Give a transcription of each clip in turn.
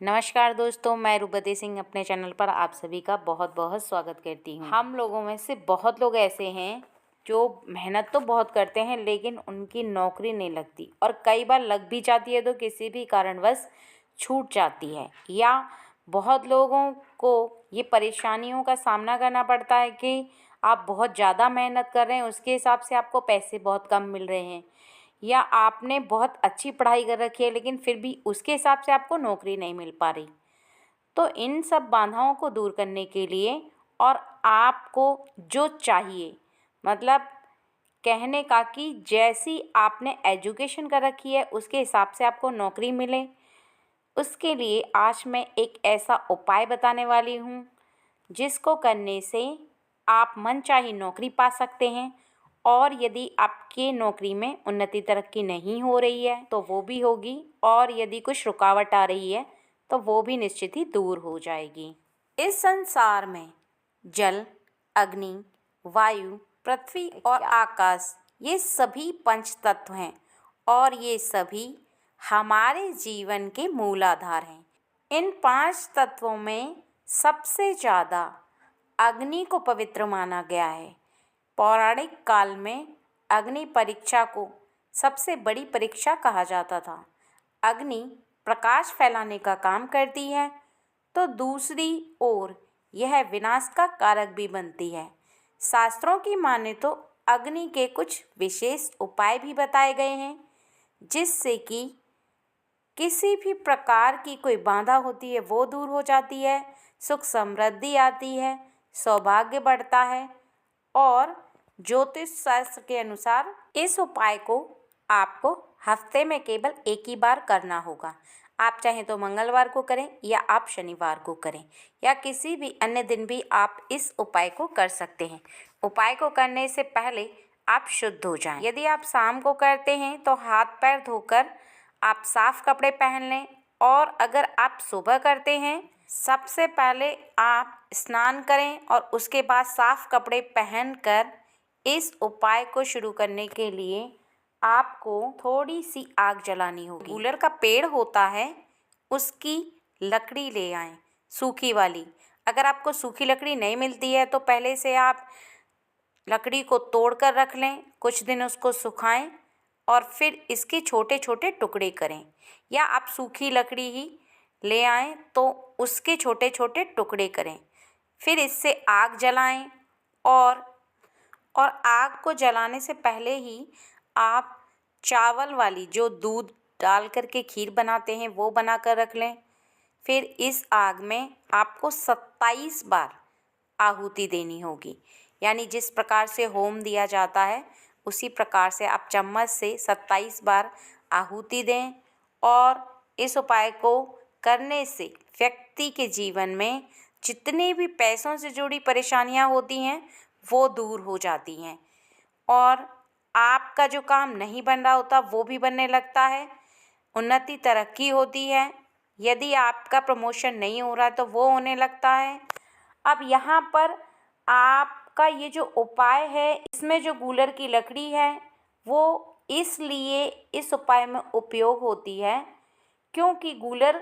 नमस्कार दोस्तों, मैं रूपवती सिंह अपने चैनल पर आप सभी का बहुत बहुत स्वागत करती हूँ। हम लोगों में से बहुत लोग ऐसे हैं जो मेहनत तो बहुत करते हैं लेकिन उनकी नौकरी नहीं लगती, और कई बार लग भी जाती है तो किसी भी कारणवश छूट जाती है। या बहुत लोगों को ये परेशानियों का सामना करना पड़ता है कि आप बहुत ज़्यादा मेहनत कर रहे हैं, उसके हिसाब से आपको पैसे बहुत कम मिल रहे हैं, या आपने बहुत अच्छी पढ़ाई कर रखी है लेकिन फिर भी उसके हिसाब से आपको नौकरी नहीं मिल पा रही। तो इन सब बाधाओं को दूर करने के लिए और आपको जो चाहिए, मतलब कहने का कि जैसी आपने एजुकेशन कर रखी है उसके हिसाब से आपको नौकरी मिले, उसके लिए आज मैं एक ऐसा उपाय बताने वाली हूँ जिसको करने से आप मनचाही नौकरी पा सकते हैं। और यदि आपके नौकरी में उन्नति तरक्की नहीं हो रही है तो वो भी होगी, और यदि कुछ रुकावट आ रही है तो वो भी निश्चित ही दूर हो जाएगी। इस संसार में जल, अग्नि, वायु, पृथ्वी और आकाश ये सभी पंच तत्व हैं, और ये सभी हमारे जीवन के मूलाधार हैं। इन 5 तत्वों में सबसे ज़्यादा अग्नि को पवित्र माना गया है। पौराणिक काल में अग्नि परीक्षा को सबसे बड़ी परीक्षा कहा जाता था। अग्नि प्रकाश फैलाने का काम करती है तो दूसरी ओर यह विनाश का कारक भी बनती है। शास्त्रों की माने तो अग्नि के कुछ विशेष उपाय भी बताए गए हैं जिससे कि किसी भी प्रकार की कोई बाधा होती है वो दूर हो जाती है, सुख समृद्धि आती है, सौभाग्य बढ़ता है। और ज्योतिष शास्त्र के अनुसार इस उपाय को आपको हफ्ते में केवल एक ही बार करना होगा। आप चाहें तो मंगलवार को करें या आप शनिवार को करें या किसी भी अन्य दिन भी आप इस उपाय को कर सकते हैं। उपाय को करने से पहले आप शुद्ध हो जाएं। यदि आप शाम को करते हैं तो हाथ पैर धोकर आप साफ कपड़े पहन लें, और अगर आप सुबह करते हैं सबसे पहले आप स्नान करें और उसके बाद साफ कपड़े पहनकर इस उपाय को शुरू करने के लिए आपको थोड़ी सी आग जलानी होगी। गूलर का पेड़ होता है उसकी लकड़ी ले आएं, सूखी वाली। अगर आपको सूखी लकड़ी नहीं मिलती है तो पहले से आप लकड़ी को तोड़ कर रख लें, कुछ दिन उसको सुखाएं और फिर इसके छोटे छोटे टुकड़े करें। या आप सूखी लकड़ी ही ले आएं तो उसके छोटे छोटे टुकड़े करें, फिर इससे आग जलाएं। और आग को जलाने से पहले ही आप चावल वाली जो दूध डाल कर के खीर बनाते हैं वो बना कर रख लें। फिर इस आग में आपको 27 बार आहुति देनी होगी, यानी जिस प्रकार से होम दिया जाता है उसी प्रकार से आप चम्मच से 27 बार आहुति दें। और इस उपाय को करने से व्यक्ति के जीवन में जितने भी पैसों से जुड़ी परेशानियां होती हैं वो दूर हो जाती हैं, और आपका जो काम नहीं बन रहा होता वो भी बनने लगता है, उन्नति तरक्की होती है। यदि आपका प्रमोशन नहीं हो रहा तो वो होने लगता है। अब यहाँ पर आपका ये जो उपाय है इसमें जो गूलर की लकड़ी है वो इसलिए इस उपाय में उपयोग होती है क्योंकि गूलर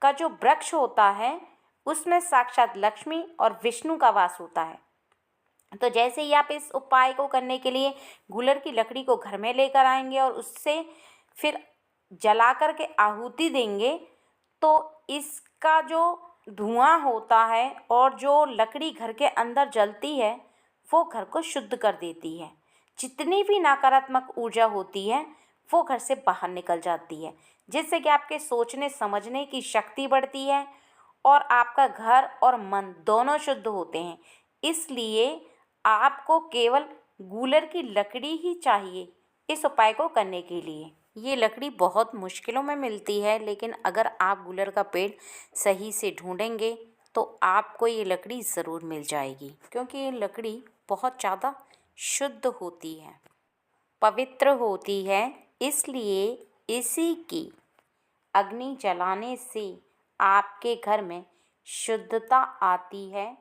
का जो वृक्ष होता है उसमें साक्षात लक्ष्मी और विष्णु का वास होता है। तो जैसे ही आप इस उपाय को करने के लिए गूलर की लकड़ी को घर में लेकर आएंगे और उससे फिर जला कर के आहुति देंगे तो इसका जो धुआं होता है और जो लकड़ी घर के अंदर जलती है वो घर को शुद्ध कर देती है। जितनी भी नकारात्मक ऊर्जा होती है वो घर से बाहर निकल जाती है, जिससे कि आपके सोचने समझने की शक्ति बढ़ती है और आपका घर और मन दोनों शुद्ध होते हैं। इसलिए आपको केवल गूलर की लकड़ी ही चाहिए इस उपाय को करने के लिए। ये लकड़ी बहुत मुश्किलों में मिलती है, लेकिन अगर आप गूलर का पेड़ सही से ढूंढेंगे तो आपको ये लकड़ी ज़रूर मिल जाएगी, क्योंकि ये लकड़ी बहुत ज़्यादा शुद्ध होती है, पवित्र होती है। इसलिए इसी की अग्नि जलाने से आपके घर में शुद्धता आती है